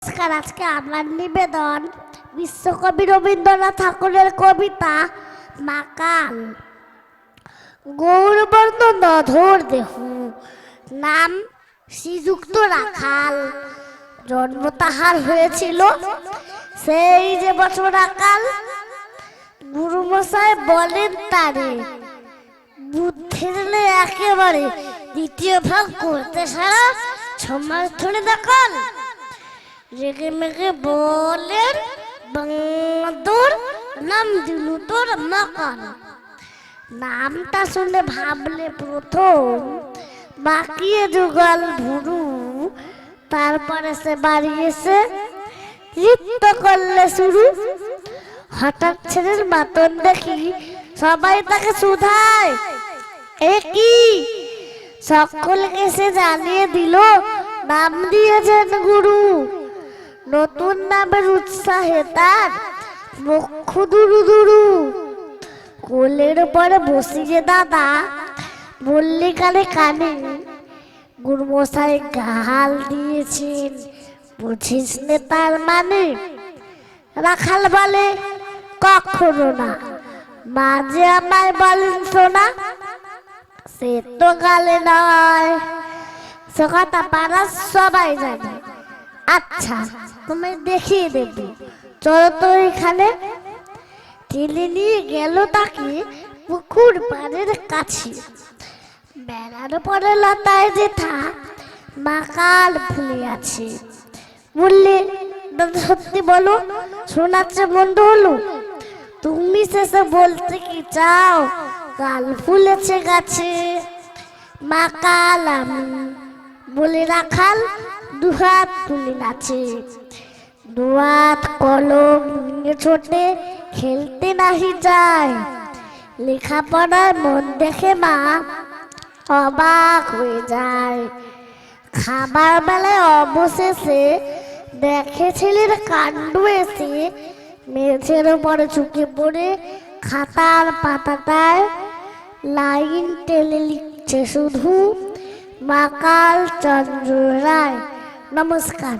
নমস্কার। আজকে আমার নিবেদন বিশ্বকবি রবীন্দ্রনাথ ঠাকুরের কবিতা মাকাল। গৌরবর্ণ ধর দেহ, নাম শ্রীযুক্ত রাখাল। জন্ম তাহার হয়েছিল সেই যে বছর আকাল। গুরুমশাই বলেন তারে, বুদ্ধির একেবারে দ্বিতীয় ভাগ করতে সারা ছমাস ধরে দখল। রেগে মেগে বলেন, বাঁদর নাম দিল তোর মাকাল। নামটা শুনে ভাবলে প্রথম বাকিয়ে যুগল ভুরু, তারপরে সে বাড়ি এসে নৃত্য করলে শুরু। হঠাৎ ছেলের মাতন দেখি সবাই তাকে শুধায়, এ কি? সকলকে সে জানিয়ে দিল নাম দিয়েছেন গুরু। নতুন নামের উৎসাহে তার মুখ দুরু দুরু। কোলের উপরে বসিয়ে দাদা বললে কানে কানে, গুরুমশাই গাল দিয়েছেন বুঝিস নে তার মানে। রাখাল বলে, কখনো না, মাঝে আমায় বলেন শোনা। সে তো গালে নয়, সে কথা পাড়ার সবাই জানে। আচ্ছা, তুমি দেখিয়ে দেব, চলো তো এখানে। ঠেলে নিয়ে গেল তাকে পুকুর পাড়ের কাছে। বেড়ার পরে লতায় যেথা মাকাল ফুলে আছে। বললে, দাদা সত্যি বলো, শোনাচ্ছে বন্ধ হলো? তুমি শেষে বলতে কি চাও কাল ফুলেছে গাছে? মাকাল আমি বলে রাখাল দুহাত তুলে নাচে। দুহাত কলম নিয়ে ছোটে খেলতে নাহি যায়। লেখাপড়ার মন দেখে মা অবাক হয়ে যায়। খাবার বেলায় অবশেষে দেখে ছেলের কাণ্ড এসে মেঝের উপরে চুকে পড়ে খাতার পাতাটায় লাইন টেনে লিখছে শুধু মাকাল চন্দ্র রায়। নমস্কার।